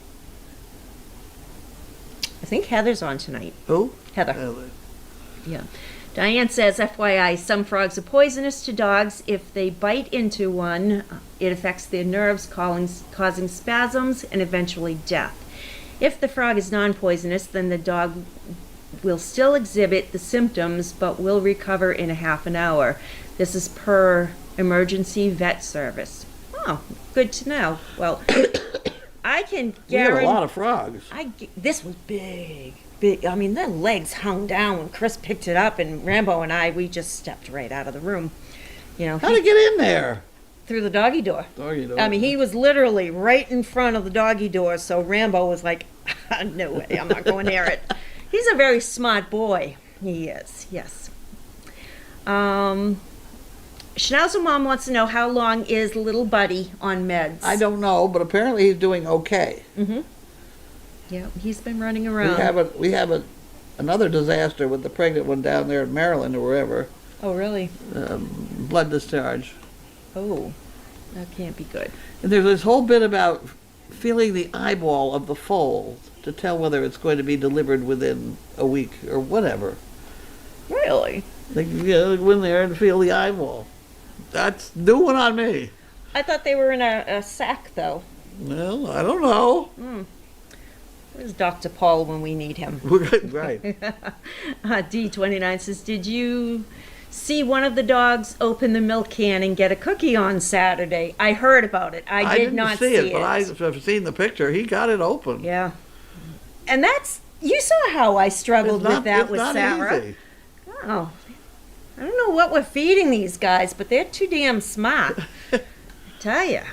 I think Heather's on tonight. Who? Heather. Yeah. Diane says, FYI, some frogs are poisonous to dogs. If they bite into one, it affects their nerves, causing spasms and eventually death. If the frog is non-poisonous, then the dog will still exhibit the symptoms, but will recover in a half an hour. This is per emergency vet service. Oh, good to know. Well, I can We have guarantee... a lot of frogs. This was big. I mean, their legs hung down when Chris picked it up, and Rambo and I, we just stepped right out of the room. You know, How'd it get in there? through the doggy door. Doggy door. I mean, he was literally right in front of the doggy door, so Rambo was like, no way, I'm not going near it. He's a very smart boy. He is, yes. Schnauzer Mom wants to know, how long is little Buddy on meds? I don't know, but apparently he's doing okay. Mm-hmm. Yeah, he's been running around. We have another disaster with the pregnant one down there in Maryland or wherever. Oh, really? Blood discharge. Oh, that can't be good. And there's this whole bit about feeling the eyeball of the foal to tell whether it's going to be delivered within a week or whatever. Really? Like, go in there and feel the eyeball. That's new one on me. I thought they were in a sack, though. Well, I don't know. Where's Dr. Paul when we need him? Right. D29 says, did you see one of the dogs open the milk can and get a cookie on Saturday? I heard about it. I did didn't not see see it, but I've seen the picture. He got it open. Yeah. And you saw how I struggled with that with not Sarah. easy. Oh, I don't know what we're feeding these guys, but they're too damn smart. I tell ya.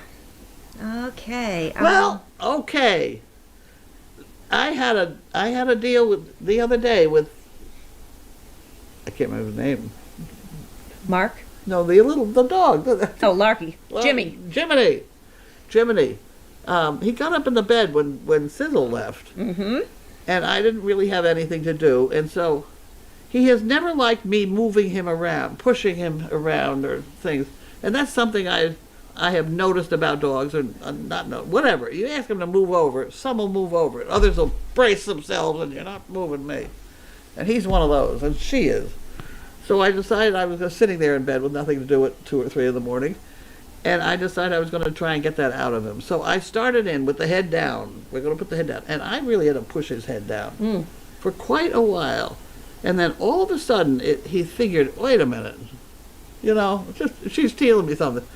Okay. Well, okay. I had a deal with the other day with, I can't remember his name. Mark? No, the dog. Oh, Larky. Jimmy. Jiminy. He got up in the bed when Sizzle left. Mm-hmm. And I didn't really have anything to do. And so he has never liked me moving him around, pushing him around or things. And that's something I have noticed about dogs, or not know, whatever. You ask them to move over, some will move over, others will brace themselves, and you're not moving me. And he's one of those, and she is. So I decided I was just sitting there in bed with nothing to do at 2 or 3 in the morning, and I decided I was going to try and get that out of him. So I started in with the head down. We're going to put the head down. And I really had to push his head down for quite a while. And then all of a sudden, he figured, wait a minute, she's telling me something.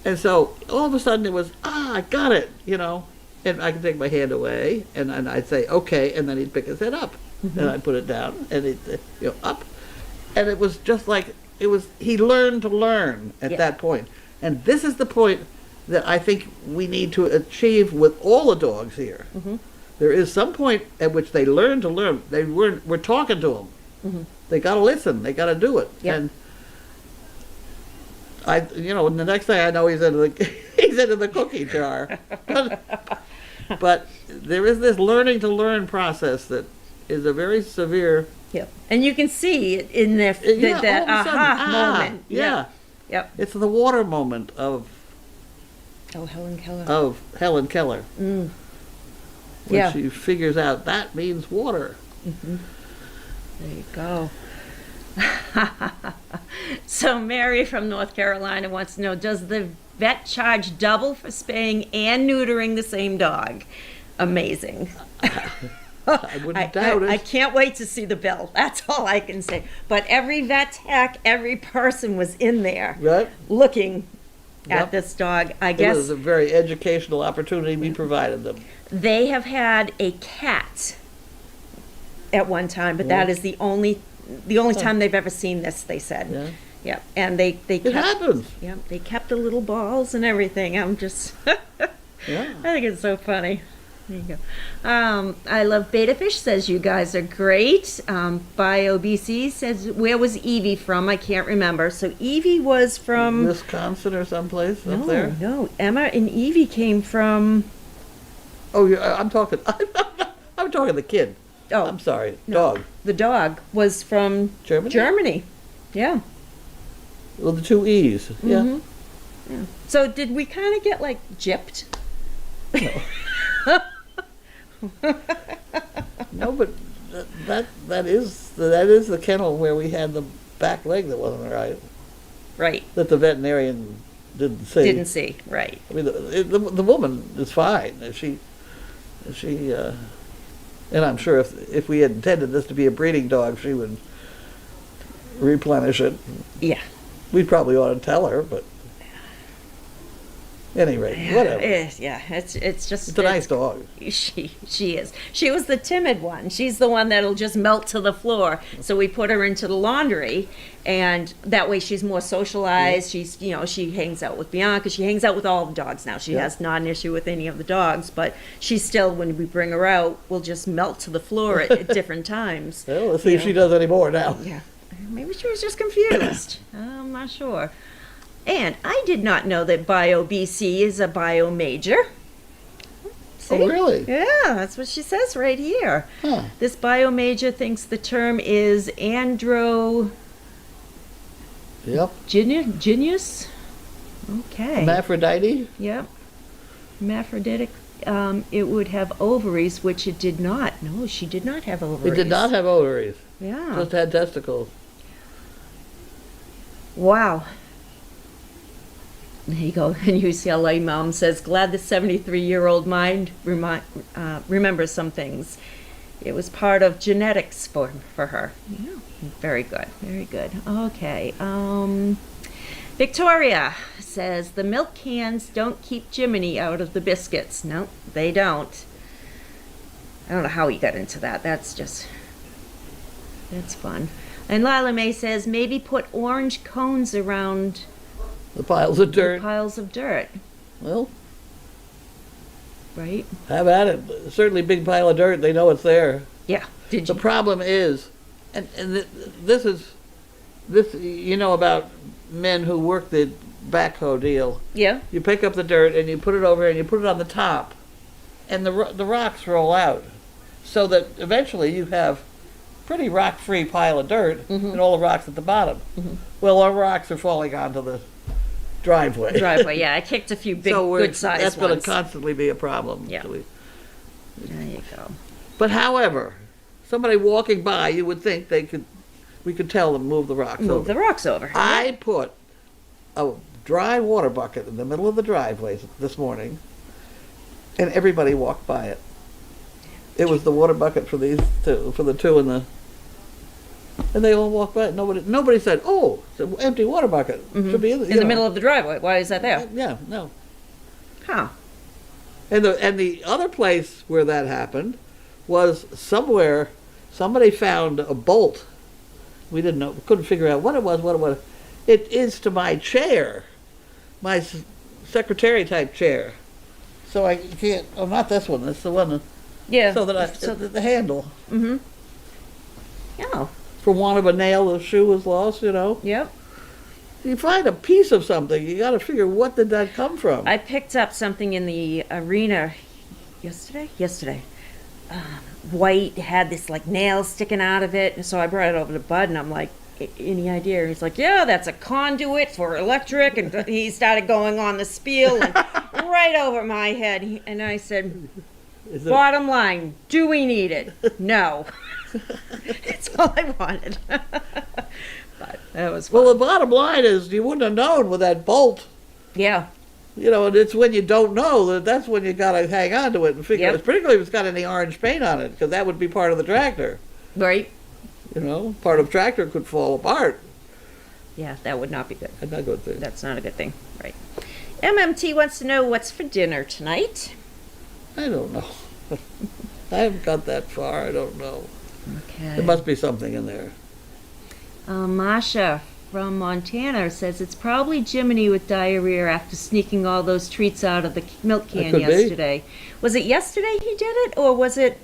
And so all of a sudden it was, I got it, and I could take my hand away, and I'd say, okay, and then he'd pick his head up, and I'd put it down, and he'd, up. And it was just like, he learned to learn at that point. And this is the point that I think we need to achieve with all the dogs here. Mm-hmm. There is some point at which they learn to learn. We're talking to them. Mm-hmm. They got to listen. They got to do it. Yep. And the next thing I know, he's into the cookie jar. But there is this learning to learn process that is a very severe. Yep. And you can see it in that moment. Yeah. Yep. It's the water moment of Helen Keller. Mm. When she figures out that means water. Mm-hmm. There you go. So Mary from North Carolina wants to know, does the vet charge double for spaying and neutering the same dog? Amazing. I wouldn't doubt it. I can't wait to see the bill. That's all I can say. But every vet tech, every person was in there looking at this dog. I guess it was a very educational opportunity we provided them. They have had a cat at one time, but that is the only time they've ever seen this, they said. Yeah. Yeah. And they kept, it happens. Yeah, they kept the little balls and everything. I'm just I think it's so funny. There you go. I love Beta Fish says you guys are great. BioBC says, where was Evie from? I can't remember. So Evie was from Wisconsin or someplace up there. No, Emma and Evie came from. Oh, yeah, I'm talking the kid. Oh, I'm sorry, no, dog. The dog was from Germany. Yeah. Well, the 2 E's. Yeah. Yeah. So did we kind of get gypped? No. No, but that is the kennel where we had the back leg that wasn't right. Right. That the veterinarian didn't see. Didn't see. Right. I mean, the woman is fine. She and I'm sure if we had intended this to be a breeding dog, she would replenish it. Yeah. We probably ought to tell her, but at any rate, whatever. It's a nice dog. She is. She was the timid one. She's the one that'll just melt to the floor. So we put her into the laundry, and that way she's more socialized. Yeah. She hangs out with Bianca. She hangs out with all the dogs now. She has not an issue with any of the dogs, but she's still, when we bring her out, will just melt to the floor at different times. Well, let's see if she does any more now. Yeah. Maybe she was just confused. I'm not sure. And I did not know that BioBC is a bio major. See? Oh, really? Yeah, that's what she says right here. Huh. This bio major thinks the term is andro... Yep. Genius? Okay. Hermaphrodite? Yep. Hermaphroditic. It would have ovaries, which it did not. No, she did not have ovaries. It did not have ovaries. Yeah. Just had testicles. Wow. There you go. And UCLA mom says, glad the 73-year-old mind remembers some things. It was part of genetics for her. Yeah. Very good. Very good. Okay. Victoria says, the milk cans don't keep Jiminy out of the biscuits. No, they don't. I don't know how he got into that. That's fun. And Lila May says, maybe put orange cones around the piles of dirt. Well, Right? Have at it. Certainly big pile of dirt, they know it's there. Yeah. Did The you? problem is, this is, you know about men who work the backhoe deal. Yeah. You pick up the dirt and you put it over and you put it on the top, and the rocks roll out, so that eventually you have pretty rock-free pile of dirt and all the rocks at the bottom. Well, our rocks are falling onto the driveway. Driveway. Yeah, I kicked a few big, So good-sized that's ones. going to constantly be a problem. Yeah. There you go. But however, somebody walking by, you would think we could tell them move the rocks Move over. the rocks over. I put a dry water bucket in the middle of the driveway this morning, and everybody walked by it. It was the water bucket for these two, for the two and they all walked by it. Nobody said, "Oh, it's an empty water bucket. Should be in the middle of the driveway. Why is that there? Yeah, no. Huh. And the other place where that happened was somewhere somebody found a bolt. We didn't know, couldn't figure out what it was. It is to my chair, my secretary type chair. So I can't. Oh, not this one. It's the one. Yeah. So that the handle. Oh. For want of a nail, the shoe was lost. You know. Yep. You find a piece of something, you got to figure what did that come from. I picked up something in the arena yesterday. White, had this like nail sticking out of it, and so I brought it over to Bud, and I'm like, any idea? He's like, yeah, that's a conduit for electric, and he started going on the spiel, and right over my head, and I said, bottom line, do we need it? No. That's all I wanted. But that was fun. Well, the bottom line is you wouldn't have known with that bolt. Yeah. You know, and it's when you don't know that's when you got to hang on to it and figure Yep. out, particularly if it's got any orange paint on it, because that would be part of the tractor. Right? You know, part of tractor could fall apart. Yeah, that would not be good. That's not a good thing. That's not a good thing. Right. MMT wants to know what's for dinner tonight. I don't know. I haven't got that far. I don't know. Okay. There must be something in there. Masha from Montana says it's probably Jiminy with diarrhea after sneaking all those treats out of the milk can could be. yesterday. Was it yesterday he did it, or was it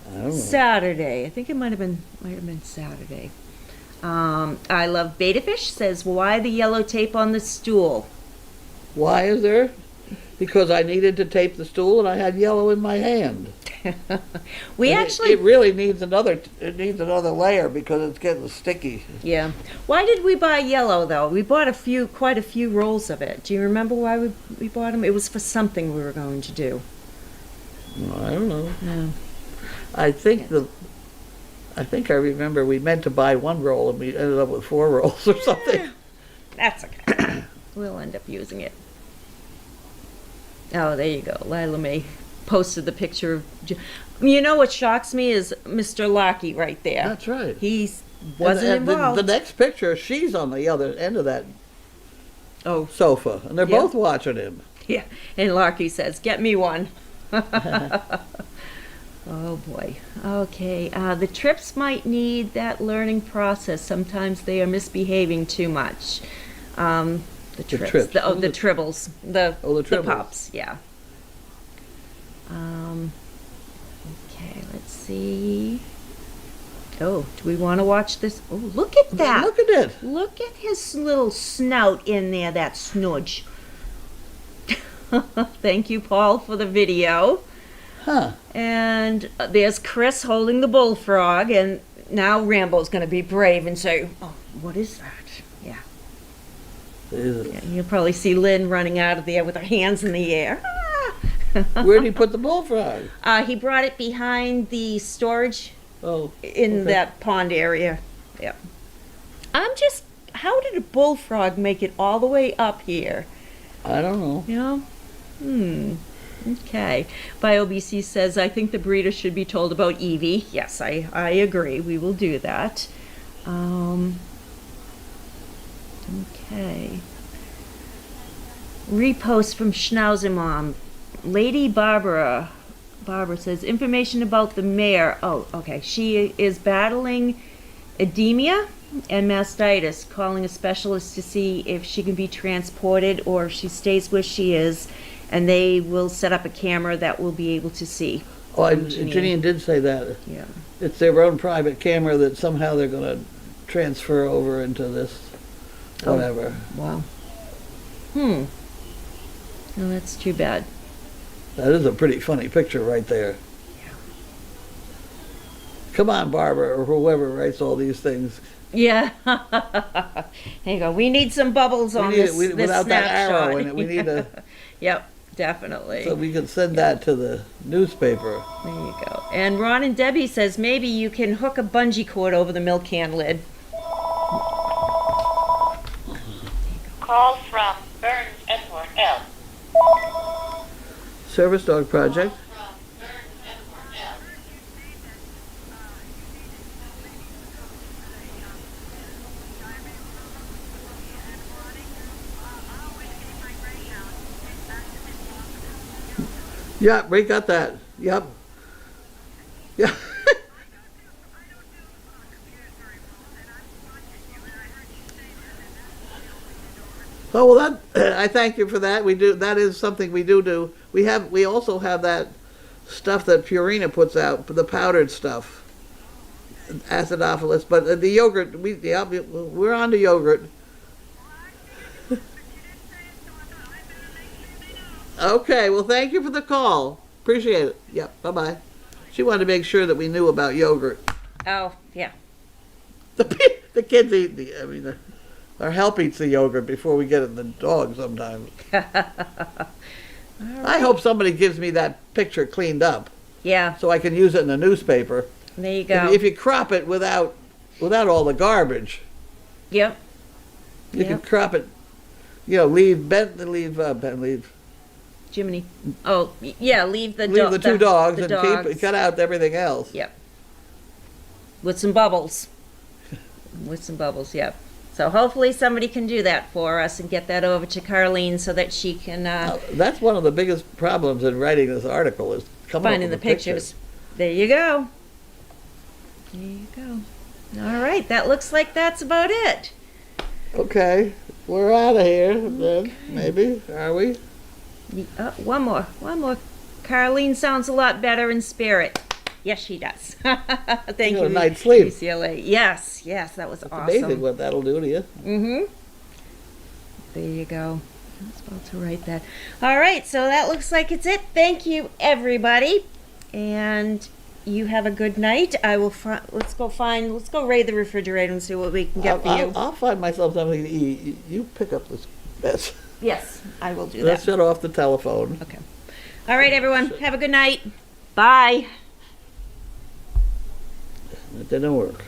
I don't know. Saturday? I think it might have been Saturday. I love Beta Fish says, why the yellow tape on the stool? Why is there? Because I needed to tape the stool and I had yellow in my hand. We And actually, it really needs another layer because it's getting sticky. yeah. Why did we buy yellow though? We bought quite a few rolls of it. Do you remember why we bought them? It was for something we were going to do. I don't know. No. I think I remember we meant to buy one roll and we ended up with 4 rolls or something. That's okay. We'll end up using it. Oh, there you go. Lila Mae posted the picture of. You know what shocks me is Mr. Lockey right there. That's right. He wasn't And involved. the next picture, she's on the other end of that Oh, sofa, and they're Yeah. both watching him. yeah. And Lockey says, "Get me one." Oh boy. Okay. The trips might need that learning process. Sometimes they are misbehaving too much. The trips. trips. The tribbles. The tribbles. pups. Yeah. Okay. Let's see. Oh, do we want to watch this? Oh, look at that. Look at it. Look at his little snout in there, that snudge. Thank you, Paul, for the video. Huh. And there's Chris holding the bullfrog, and now Rambo's going to be brave and say, oh, what is that? Yeah. Yeah, you'll probably see Lynn running out of there with her hands in the air. Where did he put the bullfrog? He brought it behind the storage Oh. in okay. that pond area. Yeah. How did a bullfrog make it all the way up here? I don't know. You know? Okay. BioBC says, I think the breeder should be told about Evie. Yes, I agree. We will do that. Okay. Repost from Schnauzer Mom. Lady Barbara says, information about the mare. Oh, okay. She is battling edemia and mastitis, calling a specialist to see if she can be transported or if she stays where she is. and they will set up a camera that will be able to see. Oh, Janine. Janine did say that. Yeah. It's their own private camera that somehow they're gonna transfer over into this, Oh. whatever. Wow. No, that's too bad. That is a pretty funny picture right there. Come on, Barbara, or whoever writes all these things. Yeah. There you go. We need some bubbles on this Without that snapshot. arrow in it, we need a, Yep, definitely. so we can send that to the newspaper. There you go. And Ron and Debbie says maybe you can hook a bungee cord over the milk can lid. Call from Burns Edward L. Service Dog Project. From Burns Edward L. Yep, we got that. Yep. Yeah. Oh, well, that, I thank you for that. We do, that is something we do. We also have that stuff that Purina puts out, the powdered stuff. Acidophilus, but the yogurt, we're on to yogurt. Okay, well, thank you for the call. Appreciate it. Yep, bye-bye. She wanted to make sure that we knew about yogurt. Oh, yeah. The kids eat our help eats the yogurt before we get it in the dog sometimes. I hope somebody gives me that picture cleaned up Yeah, so I can use it in the newspaper. there you go. If you crop it without all the garbage, Yep. you can Yep. crop it, leave Jiminy. Oh, yeah, leave the the two dogs the and dogs. cut out everything else. Yep. With some bubbles. With some bubbles, yep. So hopefully somebody can do that for us and get that over to Carlene so that she can That's one of the biggest problems in writing this article is coming up find with the pictures. There you go. There you go. All right, that looks like that's about it. Okay, we're out of here then, maybe, are we? One more. Carlene sounds a lot better in spirit. Yes, she does. Thank You you, got a night's sleep. UCLA. Yes, that was awesome. Amazing what that'll do to you. Mm-hmm. There you go. I was about to write that. All right, so that looks like it's it. Thank you, everybody, and you have a good night. I will. Let's go raid the refrigerator and see what we can get for you. I'll find myself something to eat. You pick up this mess. Yes, I will do Let's that. shut off the telephone. Okay. All right, everyone. Have a good night. Bye. It didn't work.